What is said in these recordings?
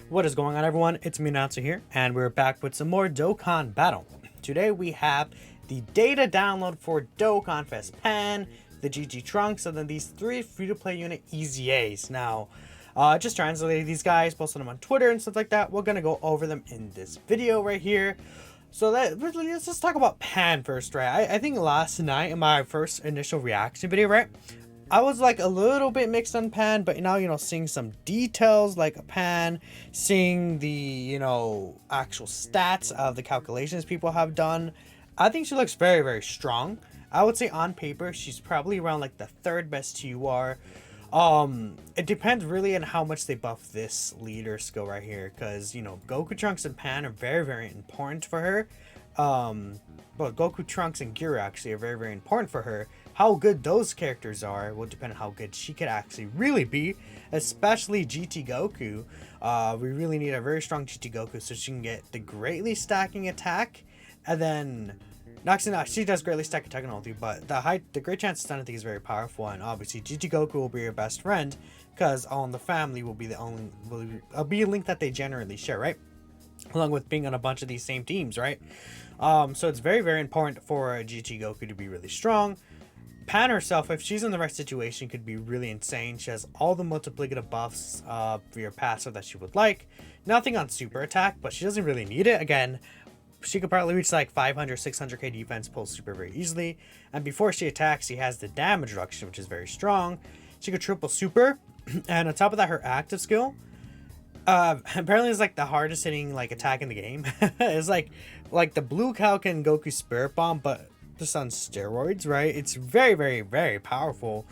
What is going on, everyone? It's me, Natsu here, and we're back with some more Dokkan battle. Today we have the data download for Dokkanfest Pan, the GG Trunks, and then these three free-to-play unit EZAs. Now, just translated these guys, posted them on Twitter and stuff like that. We're gonna go over them in this video right here. So let's just talk about Pan first, right? I think last night in my first initial reaction video, right, I was like a little bit mixed on Pan, but now, seeing some details like a Pan, seeing the, actual stats of the calculations people have done, I think she looks very, very strong. I would say on paper, she's probably around like the third best TUR. It depends really on how much they buff this leader skill right here, because, Goku, Trunks, and Pan are very, very important for her. But Goku, Trunks, and Gira actually are very, very important for her. How good those characters are will depend on how good she could actually really be, especially GT Goku. We really need a very strong GT Goku so she can get the greatly stacking attack, and then actually, she does greatly stack attack and ulti, but the great chance stun I think is very powerful, and obviously GT Goku will be your best friend because All in the Family will be be a link that they generally share, right? Along with being on a bunch of these same teams, right? So it's very, very important for GT Goku to be really strong. Pan herself, if she's in the right situation, could be really insane. She has all the multiplicative buffs for your passive that she would like. Nothing on super attack, but she doesn't really need it. Again, she could probably reach like 500, 600k defense pull super very easily. And before she attacks, she has the damage reduction, which is very strong. She could triple super. And on top of that, her active skill, apparently it's like the hardest hitting like attack in the game. It's like the blue cow can Goku Spirit Bomb, but just on steroids, right? It's very, very, very powerful.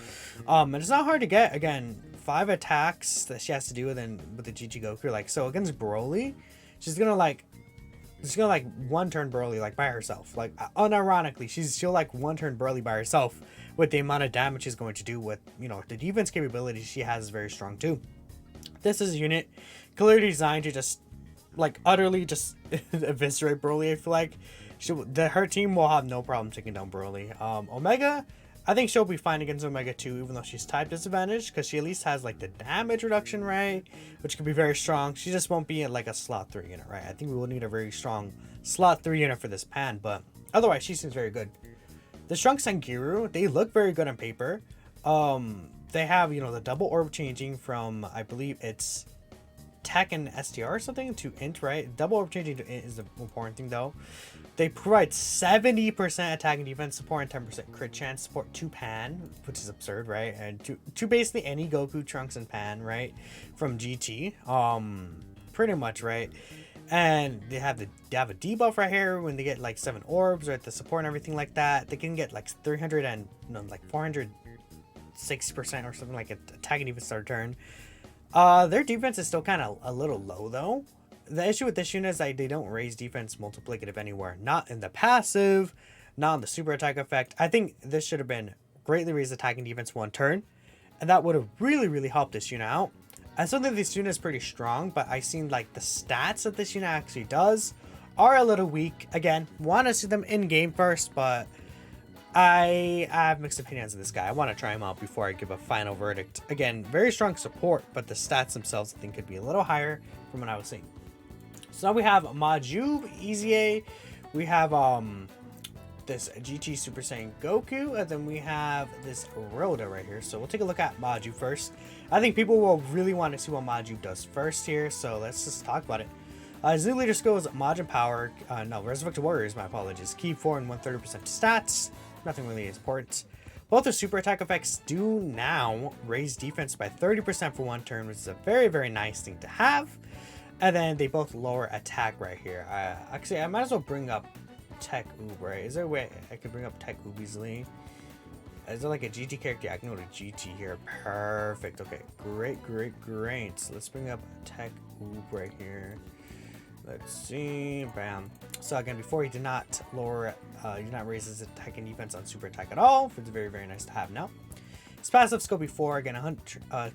And it's not hard to get. Again, 5 attacks that she has to do with the GG Goku. Like, so against Broly, she's gonna like one turn Broly like by herself. Like, unironically, she'll like one turn Broly by herself with the amount of damage she's going to do with, the defense capability she has is very strong too. This is a unit clearly designed to just like utterly just eviscerate Broly. I feel like her team will have no problem taking down Broly. Omega, I think she'll be fine against Omega too, even though she's type disadvantage, because she at least has like the damage reduction, right, which could be very strong. She just won't be like a slot 3 unit, right? I think we will need a very strong slot 3 unit for this Pan, but otherwise she seems very good. The Trunks and Giru, they look very good on paper. They have, the double orb changing from, I believe it's Tech and STR or something to Int, right? Double orb changing to Int is the important thing though. They provide 70% attack and defense support and 10% crit chance support to Pan, which is absurd, right? And to basically any Goku, Trunks, and Pan, right? From GT. Pretty much, right? And they have a debuff right here when they get like 7 orbs, right? The support and everything like that. They can get like 300 and like 460% or something like attack and defense start turn. Their defense is still kind of a little low though. The issue with this unit is that they don't raise defense multiplicative anywhere. Not in the passive, not in the super attack effect. I think this should have been greatly raised attack and defense 1 turn. And that would have really, really helped this unit out. I still think this unit is pretty strong, but I seen like the stats that this unit actually does are a little weak. Again, want to see them in game first, but I have mixed opinions of this guy. I want to try him out before I give a final verdict. Again, very strong support, but the stats themselves I think could be a little higher from what I was seeing. So now we have Majub, EZA, we have this GT Super Saiyan Goku, and then we have this Rhoda right here. So we'll take a look at Majub first. I think people will really want to see what Majub does first here, so let's just talk about it. His new leader skill is Majin Power, Resurrected Warriors, my apologies. Key 4 and 130% stats, nothing really important. Both the super attack effects do now raise defense by 30% for 1 turn, which is a very, very nice thing to have. And then they both lower attack right here. Actually, I might as well bring up Tech Oob, right? Is there a way I could bring up Tech Oob easily? Is there like a GT character? I can go to GT here. Perfect. Okay, great. So let's bring up Tech Oob right here. Let's see. Bam. So again, before he did not lower, he did not raise his attack and defense on super attack at all. It's very, very nice to have now. His passive skill before, again,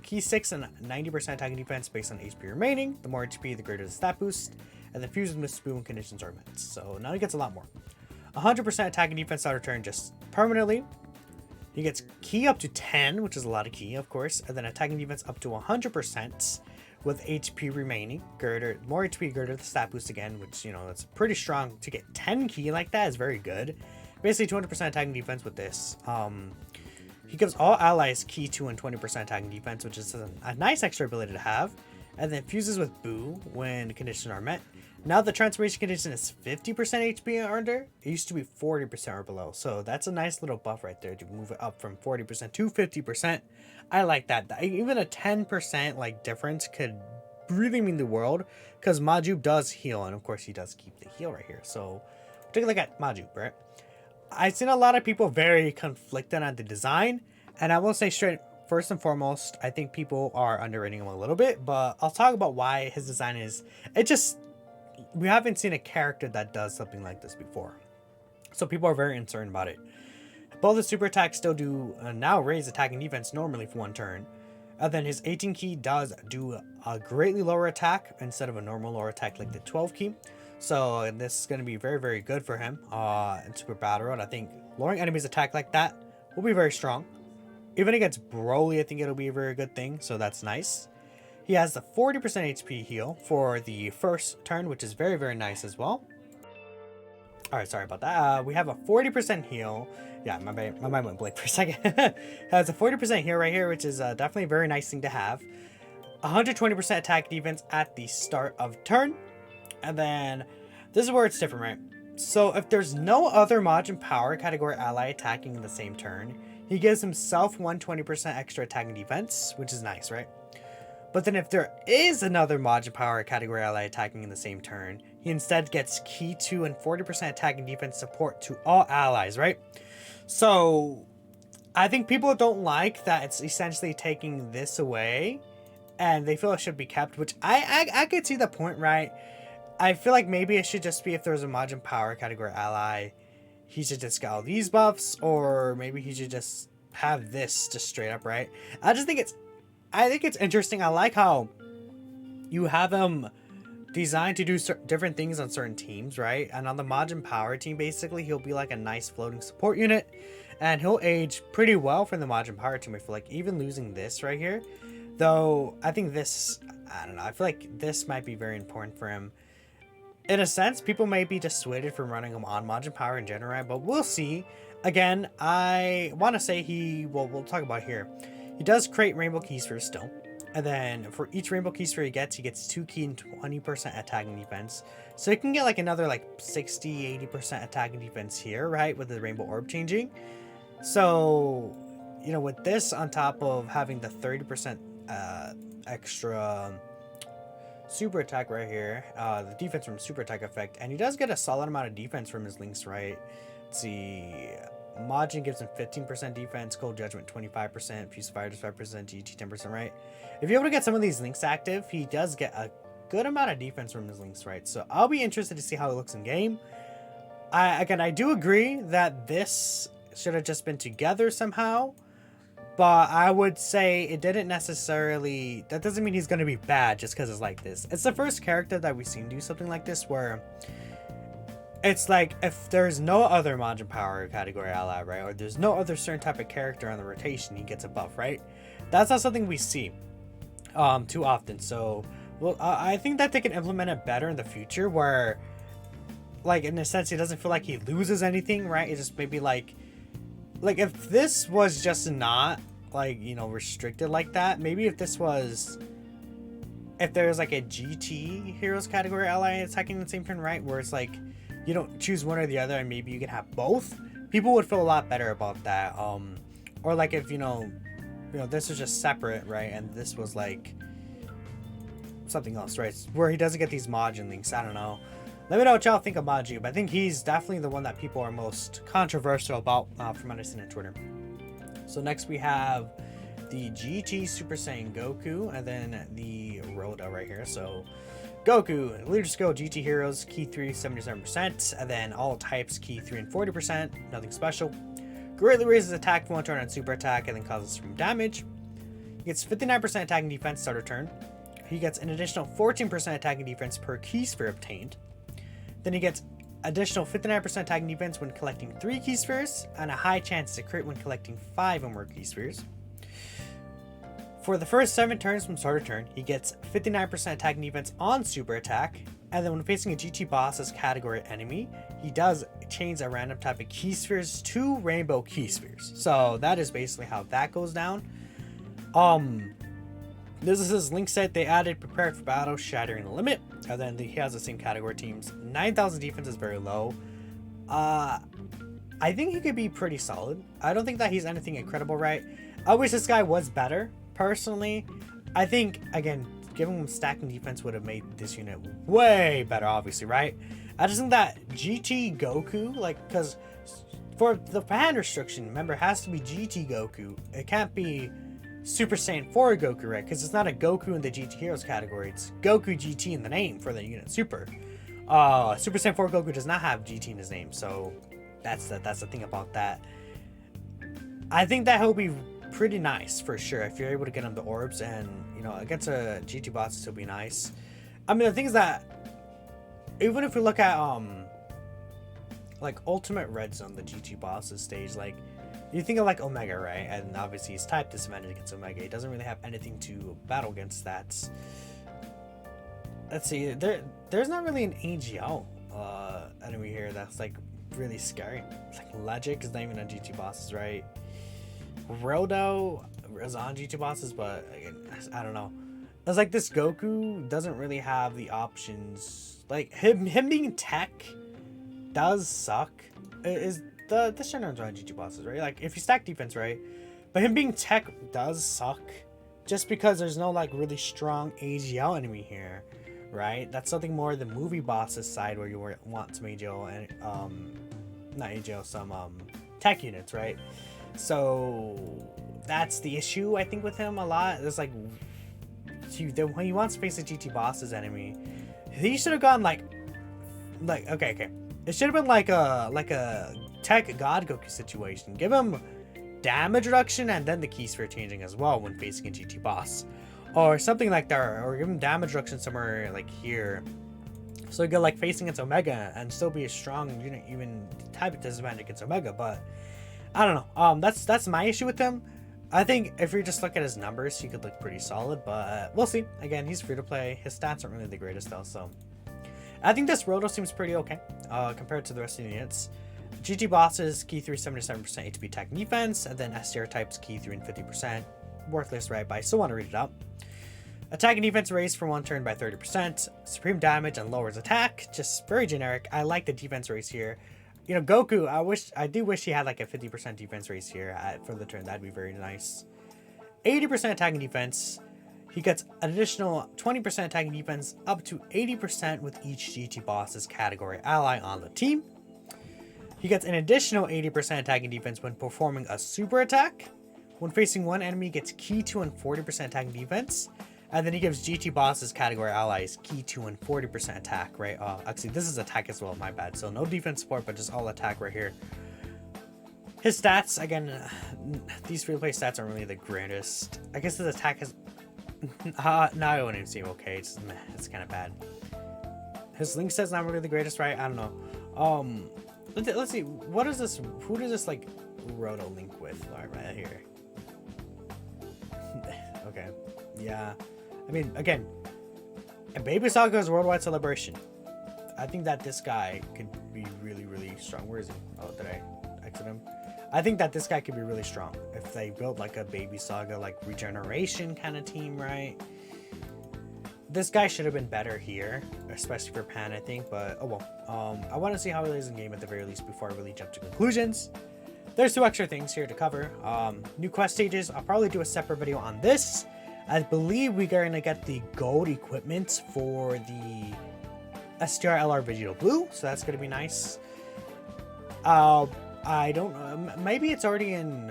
key 6 and 90% attack and defense based on HP remaining. The more HP, the greater the stat boost. And then fused with spoon conditions are met. So now he gets a lot more. 100% attack and defense start turn just permanently. He gets key up to 10, which is a lot of key, of course. And then attack and defense up to 100%, with HP remaining. Girder, more HP Girder, the stat boost again, which, you know, that's pretty strong. To get 10 ki like that is very good. Basically 200% attacking defense with this. He gives all allies ki 2 and 20% attacking defense, which is a nice extra ability to have. And then fuses with Boo when conditions are met. Now the transformation condition is 50% HP or under. It used to be 40% or below. So that's a nice little buff right there to move it up from 40% to 50%. I like that. Even a 10% like difference could really mean the world, because Majub does heal, and of course he does keep the heal right here. So take a look at Majub, right? I've seen a lot of people very conflicted on the design, and I will say straight, first and foremost, I think people are underrating him a little bit, but I'll talk about why his design is, we haven't seen a character that does something like this before. So people are very uncertain about it. Both the super attacks still do now raise attack and defense normally for 1 turn. And then his 18 key does do a greatly lower attack instead of a normal lower attack like the 12 key. So this is going to be very, very good for him in Super Battle Road. I think lowering enemies' attack like that will be very strong. Even against Broly, I think it'll be a very good thing. So that's nice. He has the 40% HP heal for the first turn, which is very, very nice as well. Alright, sorry about that. We have a 40% heal. Yeah, my mind went blank for a second. Has a 40% heal right here, which is definitely a very nice thing to have. 120% attack defense at the start of turn. And then, this is where it's different, right? So, if there's no other Majin Power category ally attacking in the same turn, he gives himself 120% extra attack and defense, which is nice, right? But then if there is another Majin Power category ally attacking in the same turn, he instead gets Ki 2 and 40% attack and defense support to all allies, right? So, I think people don't like that it's essentially taking this away, and they feel it should be kept, which I could see the point, right? I feel like maybe it should just be if there's a Majin Power category ally, he should just get all these buffs, or maybe he should just have this just straight up, right? I think it's interesting. I like how you have him designed to do different things on certain teams, right? And on the Majin Power team, basically, he'll be like a nice floating support unit, and he'll age pretty well for the Majin Power team. I feel like even losing this right here, though, I think this, I don't know, I feel like this might be very important for him. In a sense, people may be dissuaded from running him on Majin Power in general, right? But we'll see. Again, I want to say we'll talk about here. He does create Rainbow Key Spheres still. And then for each Rainbow Key Sphere he gets 2 key and 20% attack and defense. So he can get like another like 60-80% attack and defense here, right? With the Rainbow Orb changing. So, you know, with this on top of having the 30% extra super attack right here, the defense from super attack effect, and he does get a solid amount of defense from his links, right? Let's see, Majin gives him 15% defense, Cold Judgment 25%, Fuse Fire just 5%, GT 10%, right? If you're able to get some of these links active, he does get a good amount of defense from his links, right? So I'll be interested to see how it looks in game. I do agree that this should have just been together somehow, but I would say it didn't necessarily, that doesn't mean he's going to be bad just because it's like this. It's the first character that we've seen do something like this where it's like if there's no other Majin Power category ally, right? Or there's no other certain type of character on the rotation, he gets a buff, right? That's not something we see too often. So well, I think that they can implement it better in the future where, like, in a sense, he doesn't feel like he loses anything, right? It's just maybe like if this was just not like, you know, restricted like that, maybe if there's like a GT heroes category ally attacking the same turn, right, where it's like you don't choose one or the other and maybe you can have both, people would feel a lot better about that. Or like if you know this was just separate, right, and this was like something else, right, where he doesn't get these Majin links. I don't know. Let me know what y'all think of Majin. I think he's definitely the one that people are most controversial about from what I've seen on Twitter. So next we have the GT Super Saiyan Goku, and then the Rhoda right here. So Goku, Leader Skill GT Heroes, Key 3, 77%, and then all types, Key 3 and 40%, nothing special. Greatly raises attack for 1 turn on super attack, and then causes some damage. He gets 59% attack and defense starter turn. He gets an additional 14% attack and defense per Key Sphere obtained. Then he gets additional 59% attack and defense when collecting 3 Key Spheres, and a high chance to crit when collecting 5 or more Key Spheres. For the first 7 turns from start to turn, he gets 59% attack and defense on super attack. And then when facing a GT boss's category enemy, he does change a random type of key spheres to rainbow key spheres. So that is basically how that goes down. This is his link set. They added prepared for battle, shattering the limit. And then he has the same category teams. 9,000 defense is very low. I think he could be pretty solid. I don't think that he's anything incredible, right? I wish this guy was better. Personally, I think, again, giving him stacking defense would have made this unit way better, obviously, right? I just think that GT Goku, like, because for the pan restriction, remember, it has to be GT Goku. It can't be Super Saiyan 4 Goku, right? Because it's not a Goku in the GT Heroes category. It's Goku GT in the name for the unit Super. Super Saiyan 4 Goku does not have GT in his name, so that's the thing about that. I think that he'll be pretty nice for sure if you're able to get him the orbs, and you know, against a GT boss it'll be nice. I mean, the thing is that even if we look at like Ultimate Red Zone, the GT bosses stage, like you think of like Omega, right? And obviously he's type disadvantage against Omega. He doesn't really have anything to battle against that. Let's see, there's not really an AGL enemy here that's like really scary. It's like Logic is not even on GT bosses, right? Rodo is on GT bosses, but again, I don't know. It's like this Goku doesn't really have the options. Like him being tech does suck. Is the Shenron's on GT bosses, right? Like if you stack defense, right? But him being tech does suck, just because there's no like really strong AGL enemy here, right? That's something more the movie bosses side where you want some AGL and not AGL, some tech units, right? So that's the issue I think with him a lot. It's like when he wants to face a GT boss's enemy, he should have gone like okay. It should have been like a tech God Goku situation. Give him damage reduction and then the key sphere changing as well when facing a GT boss, or something like that, or give him damage reduction somewhere like here, so you go like facing against Omega and still be a strong unit, even type disadvantage against Omega. But I don't know. That's my issue with him. I think if you just look at his numbers, he could look pretty solid, but we'll see. Again, he's free to play. His stats aren't really the greatest though, so I think this Roto seems pretty okay compared to the rest of the units. GT bosses key 3 77% HP attack and defense, and then STR types key 3 and 50%. Worthless, right? But I still want to read it up. Attack and defense raised for 1 turn by 30%. Supreme damage and lowers attack. Just very generic. I like the defense raise here. You know, Goku, I do wish he had like a 50% defense raise here for the turn. That'd be very nice. 80% attack and defense. He gets an additional 20% attack and defense up to 80% with each GT boss's category ally on the team. He gets an additional 80% attack and defense when performing a super attack. When facing one enemy, he gets key 2 and 40% attack and defense. And then he gives GT bosses category allies key 2 and 40% attack, right? Actually, this is attack as well, my bad. So no defense support, but just all attack right here. His stats, again, these free-to-play stats aren't really the greatest. I guess his attack is... no, I wouldn't even say okay. It's kind of bad. His link set's not really the greatest, right? I don't know. Let's see. What is this? Who does this, like, Roto link with? Right here. Okay. Yeah. I mean, again, Baby Saga's worldwide celebration. I think that this guy could be really, really strong. Where is he? Oh, did I exit him? I think that this guy could be really strong if they build like a Baby Saga, like regeneration kind of team, right? This guy should have been better here, especially for Pan, I think. But oh well. I want to see how he is in game at the very least before I really jump to conclusions. There's 2 extra things here to cover. New quest stages. I'll probably do a separate video on this. I believe we're going to get the gold equipment for the STR LR Vegito Blue, so that's going to be nice. I don't know. Maybe it's already in...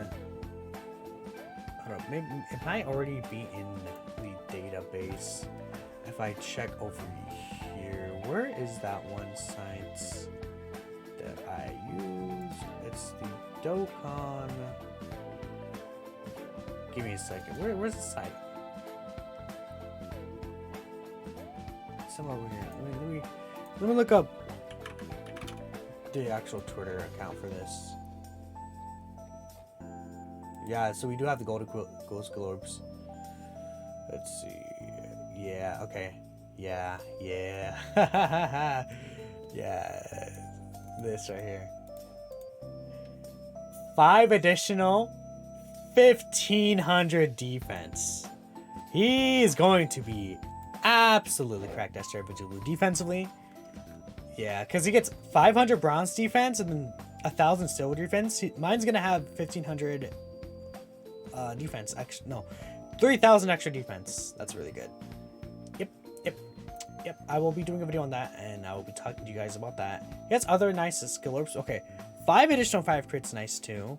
I don't know. Maybe it might already be in the database. If I check over here, where is that one site that I use? It's the Dokkan. Give me a second. Where's the site? Some over here. Let me look up the actual Twitter account for this. Yeah, so we do have the gold globes. Let's see. Yeah, okay. Yeah. Yeah, this right here. 5 additional 1500 defense. He's going to be absolutely cracked at Blue defensively. Yeah, because he gets 500 bronze defense and then 1000 silver defense. Mine's gonna have 1500 defense. Actually, no, 3000 extra defense. That's really good. Yep. I will be doing a video on that, and I will be talking to you guys about that. He has other nice skill orbs. Okay, 5 additional 5 crits, nice too.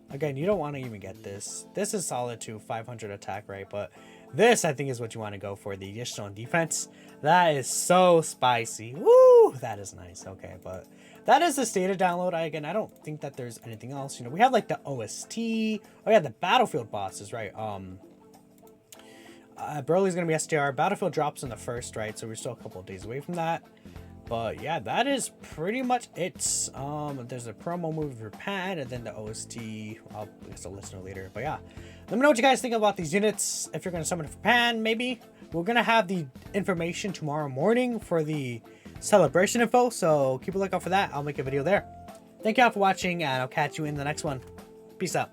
Again, you don't want to even get this. This is solid too, 500 attack, right? But this, I think, is what you want to go for, the additional defense. That is so spicy. Woo! That is nice. Okay, but that is the data download. Again, I don't think that there's anything else. You know, we have like the OST. Oh yeah, the battlefield bosses, right? Broly's gonna be STR. Battlefield drops in the 1st, right? So we're still a couple of days away from that. But yeah, that is pretty much it. There's a promo movie for Pan, and then the OST. I guess I'll listen to it later. But yeah, let me know what you guys think about these units. If you're gonna summon it for Pan, maybe. We're gonna have the information tomorrow morning for the celebration info, so keep a lookout for that. I'll make a video there. Thank you all for watching, and I'll catch you in the next one. Peace out.